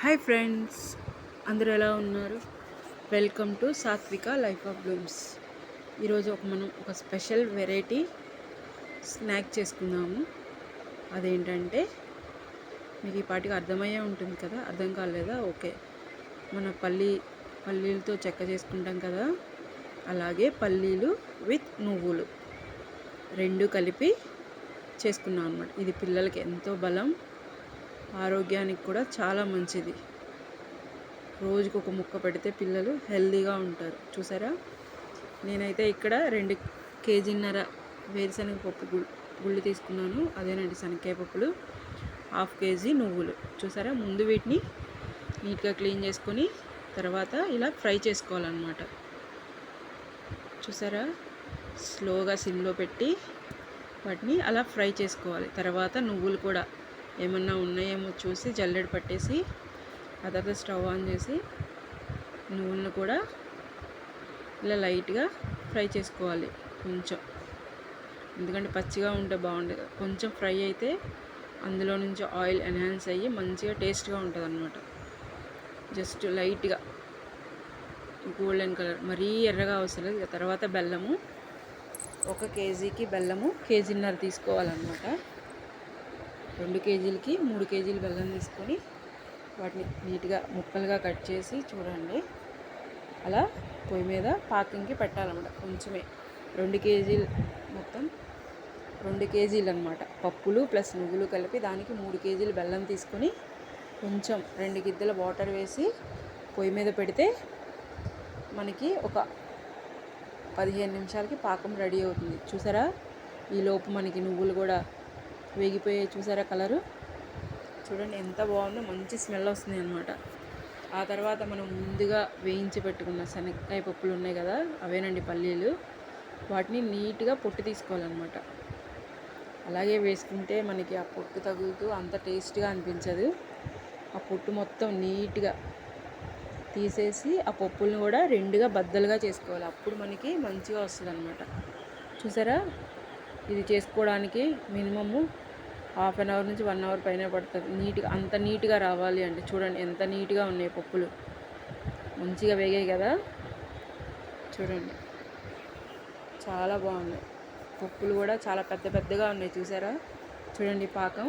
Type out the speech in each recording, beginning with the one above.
Hi friends, అందరూ ఎలా ఉన్నారు? వెల్కమ్ టు సాత్విక లైఫ్ ఆఫ్ బ్లూమ్స్. ఈరోజు మనం ఒక స్పెషల్ వెరైటీ స్నాక్ చేసుకుందాము. అదేంటంటే మీకు ఈ పాటికి అర్థమయ్యే ఉంటుంది కదా, అర్థం కాలేదా? ఓకే, మన పల్లీలతో చెక్క చేసుకుంటాం కదా, అలాగే పల్లీలు విత్ నువ్వులు రెండు కలిపి చేసుకున్నాం అన్నమాట. ఇది పిల్లలకి ఎంతో బలం, ఆరోగ్యానికి కూడా చాలా మంచిది. రోజుకు ఒక ముక్క పెడితే పిల్లలు హెల్తీగా ఉంటారు. చూసారా, నేనైతే ఇక్కడ 2 కేజీన్నర వేరుశనగ పప్పు గుళ్ళు తీసుకున్నాను. అదేనండి శనగకాయ పప్పులు, 1/2 కేజీ నువ్వులు. చూసారా, ముందు వీటిని నీట్గా క్లీన్ చేసుకొని తర్వాత ఇలా ఫ్రై చేసుకోవాలన్నమాట. చూసారా, స్లోగా సిమ్లో పెట్టి వాటిని అలా ఫ్రై చేసుకోవాలి. తర్వాత నువ్వులు కూడా ఏమన్నా ఉన్నాయేమో చూసి జల్లెడ పట్టేసి ఆ తర్వాత స్టవ్ ఆన్ చేసి నువ్వులను కూడా ఇలా లైట్గా ఫ్రై చేసుకోవాలి కొంచెం, ఎందుకంటే పచ్చిగా ఉంటే బాగుండదు. కొంచెం ఫ్రై అయితే అందులో నుంచి ఆయిల్ ఎన్హాన్స్ అయ్యి మంచిగా టేస్ట్గా ఉంటుంది అన్నమాట. జస్ట్ లైట్గా గోల్డెన్ కలర్, మరీ ఎర్రగా అవసరం లేదు. తర్వాత బెల్లము, 1 కేజీకి బెల్లము కేజీన్నర తీసుకోవాలన్నమాట. 2 కేజీలకి 3 కేజీలు బెల్లం తీసుకొని వాటిని నీట్గా ముక్కలుగా కట్ చేసి చూడండి అలా పొయ్యి మీద పాకంకి పెట్టాలన్నమాట. కొంచెమే 2 కేజీలు, మొత్తం 2 కేజీలు అనమాట. పప్పులు ప్లస్ నువ్వులు కలిపి దానికి 3 కేజీలు బెల్లం తీసుకొని కొంచెం 2 గిద్దల వాటర్ వేసి పొయ్యి మీద పెడితే మనకి ఒక 15 నిమిషాలకి పాకం రెడీ అవుతుంది. చూసారా, ఈలోపు మనకి నువ్వులు కూడా వేగిపోయాయి. చూసారా కలరు, చూడండి ఎంత బాగుందో, మంచి స్మెల్ వస్తుంది అనమాట. ఆ తర్వాత మనం ముందుగా వేయించి పెట్టుకున్న శనగకాయ పప్పులు ఉన్నాయి కదా, అవేనండి పల్లీలు. వాటిని నీట్గా పొట్టు తీసుకోవాలన్నమాట. అలాగే వేసుకుంటే మనకి ఆ పొట్టు తగులుతూ అంత టేస్ట్గా అనిపించదు. ఆ పొట్టు మొత్తం నీట్గా తీసేసి ఆ పప్పులను కూడా 2గా బద్దలుగా చేసుకోవాలి. అప్పుడు మనకి మంచిగా వస్తుంది అనమాట. చూసారా, ఇది చేసుకోవడానికి మినిమము 1/2 అవర్ నుంచి 1 అవర్ పైన పడుతుంది. నీట్గా అంత నీట్గా రావాలి అంటే చూడండి ఎంత నీట్గా ఉన్నాయి పప్పులు, మంచిగా వేగాయి కదా. చూడండి చాలా బాగున్నాయి పప్పులు కూడా, చాలా పెద్ద పెద్దగా ఉన్నాయి. చూసారా, చూడండి పాకం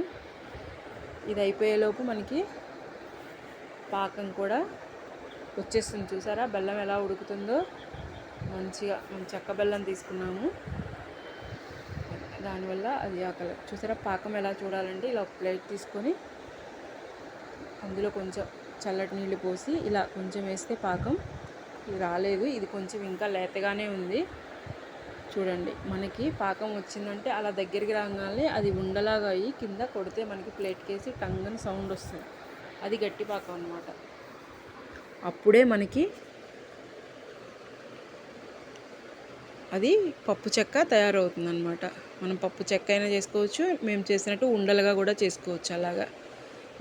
ఇది అయిపోయేలోపు మనకి పాకం కూడా వచ్చేస్తుంది. చూసారా బెల్లం ఎలా ఉడుకుతుందో, మంచిగా మనం చెక్క బెల్లం తీసుకున్నాము, దానివల్ల అది ఆ కలర్. చూసారా, పాకం ఎలా చూడాలంటే ఇలా ఒక ప్లేట్ తీసుకొని అందులో కొంచెం చల్లటి నీళ్ళు పోసి ఇలా కొంచెం వేస్తే పాకం ఇది రాలేదు, ఇది కొంచెం ఇంకా లేతగానే ఉంది. చూడండి మనకి పాకం వచ్చిందంటే అలా దగ్గరికి రాగానే అది ఉండలాగా అయ్యి కింద కొడితే మనకి ప్లేట్ కేసి టంగని సౌండ్ వస్తుంది. అది గట్టి పాకం అన్నమాట. అప్పుడే మనకి అది పప్పు చెక్క తయారవుతుంది అనమాట. మనం పప్పు చెక్క అయినా చేసుకోవచ్చు, మేము చేసినట్టు ఉండలుగా కూడా చేసుకోవచ్చు. అలాగా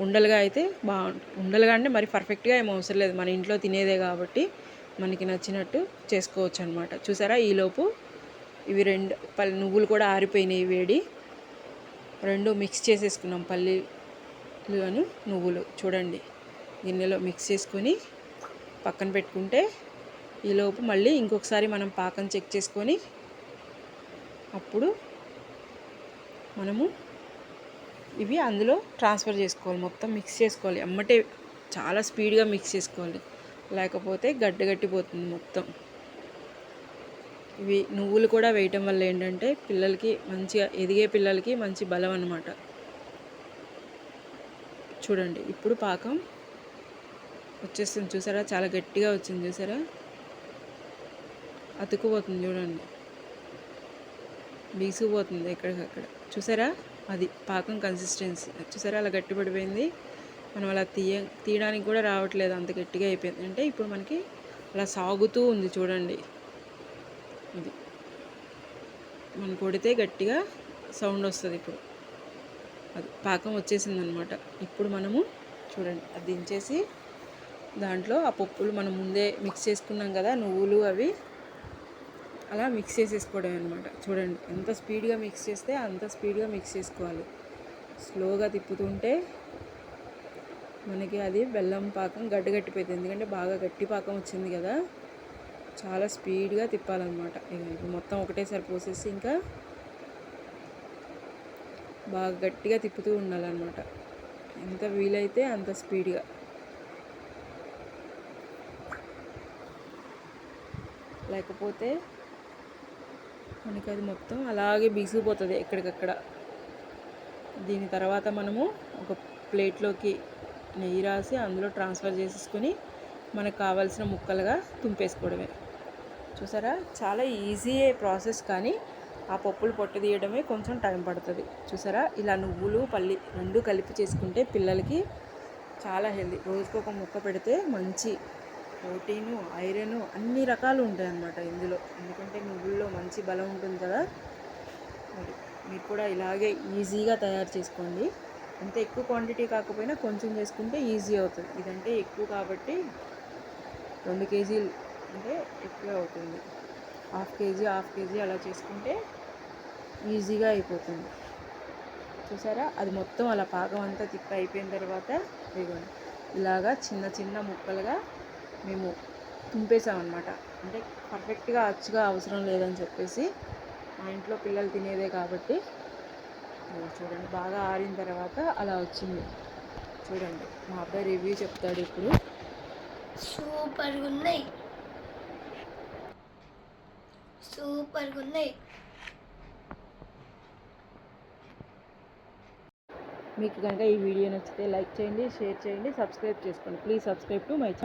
ఉండలుగా అయితే బాగుంటుంది. ఉండలుగా అంటే మరి పర్ఫెక్ట్గా ఏం అవసరం లేదు, మన ఇంట్లో తినేదే కాబట్టి మనకి నచ్చినట్టు చేసుకోవచ్చు అనమాట. చూసారా, ఈలోపు ఇవి 2 నువ్వులు కూడా ఆరిపోయినాయి వేడి, 2 మిక్స్ చేసేసుకున్నాం, పల్లీలు నువ్వులు. చూడండి గిన్నెలో మిక్స్ చేసుకొని పక్కన పెట్టుకుంటే ఈలోపు మళ్ళీ ఇంకొకసారి మనం పాకం చెక్ చేసుకొని అప్పుడు మనము ఇవి అందులో ట్రాన్స్ఫర్ చేసుకోవాలి. మొత్తం మిక్స్ చేసుకోవాలి, ఎమ్మటే చాలా స్పీడ్గా మిక్స్ చేసుకోవాలి, లేకపోతే గట్టిపోతుంది మొత్తం. ఇవి నువ్వులు కూడా వేయటం వల్ల ఏంటంటే పిల్లలకి మంచిగా, ఎదిగే పిల్లలకి మంచి బలం అన్నమాట. చూడండి ఇప్పుడు పాకం వచ్చేస్తుంది. చూసారా, చాలా గట్టిగా వచ్చింది. చూసారా, అతుక్కుపోతుంది. చూడండి బీసుకుపోతుంది ఎక్కడికక్కడ. చూసారా, అది పాకం కన్సిస్టెన్సీ. చూసారా అలా గట్టిపడిపోయింది. మనం అలా తీయడానికి కూడా రావట్లేదు, అంత గట్టిగా అయిపోయింది. అంటే ఇప్పుడు మనకి అలా సాగుతూ ఉంది. చూడండి ఇది మనం కొడితే గట్టిగా సౌండ్ వస్తుంది. ఇప్పుడు అది పాకం వచ్చేసింది అనమాట. ఇప్పుడు మనము చూడండి అది దించేసి దాంట్లో ఆ పప్పులు మనం ముందే మిక్స్ చేసుకున్నాం కదా, నువ్వులు అవి అలా మిక్స్ చేసేసుకోవడం అనమాట. చూడండి ఎంత స్పీడ్గా మిక్స్ చేస్తే అంత స్పీడ్గా మిక్స్ చేసుకోవాలి. స్లోగా తిప్పుతుంటే మనకి అది బెల్లం పాకం గట్టిపోయింది, ఎందుకంటే బాగా గట్టి పాకం వచ్చింది కదా. చాలా స్పీడ్గా తిప్పాలన్నమాట. ఇది మొత్తం ఒకటేసారి పోసేసి ఇంకా బాగా గట్టిగా తిప్పుతూ ఉండాలన్నమాట. ఎంత వీలైతే అంత స్పీడ్గా. లేకపోతే మనకి అది మొత్తం అలాగే బిగిసిపోతుంది ఎక్కడికక్కడ. దీని తర్వాత మనము ఒక ప్లేట్లోకి నెయ్యి రాసి అందులో ట్రాన్స్ఫర్ చేసేసుకొని మనకు కావాల్సిన ముక్కలుగా తుంపేసుకోవడమే. చూసారా, చాలా ఈజీ ప్రాసెస్, కానీ ఆ పప్పులు పొట్టు తీయడమే కొంచెం టైం పడుతుంది. చూసారా, ఇలా నువ్వులు పల్లి రెండు కలిపి చేసుకుంటే పిల్లలకి చాలా హెల్దీ. రోజుకు ఒక ముక్క పెడితే మంచి ప్రోటీను, ఐరన్ అన్ని రకాలు ఉంటాయి అన్నమాట ఇందులో. ఎందుకంటే నువ్వుల్లో మంచి బలం ఉంటుంది కదా. మరి మీరు కూడా ఇలాగే ఈజీగా తయారు చేసుకోండి. అంత ఎక్కువ క్వాంటిటీ కాకపోయినా కొంచెం చేసుకుంటే ఈజీ అవుతుంది. ఇదంటే ఎక్కువ కాబట్టి 2 కేజీలు అంటే ఎక్కువ అవుతుంది. హాఫ్ కేజీ అలా చేసుకుంటే ఈజీగా అయిపోతుంది. చూసారా, అది మొత్తం అలా పాకం అంతా తిప్పి అయిపోయిన తర్వాత ఇదిగోండి ఇలాగా చిన్న చిన్న ముక్కలుగా మేము తుంపేసామన్నమాట. అంటే పర్ఫెక్ట్గా అచ్చుగా అవసరం లేదని చెప్పేసి, మా ఇంట్లో పిల్లలు తినేదే కాబట్టి. చూడండి, బాగా ఆరిన తర్వాత అలా వచ్చింది. చూడండి, మా అబ్బాయి రివ్యూ చెప్తాడు ఇప్పుడు. సూపర్గా ఉన్నాయి. మీకు కనుక ఈ వీడియో నచ్చితే లైక్ చేయండి, షేర్ చేయండి, సబ్స్క్రైబ్ చేసుకోండి. Please subscribe to my channel.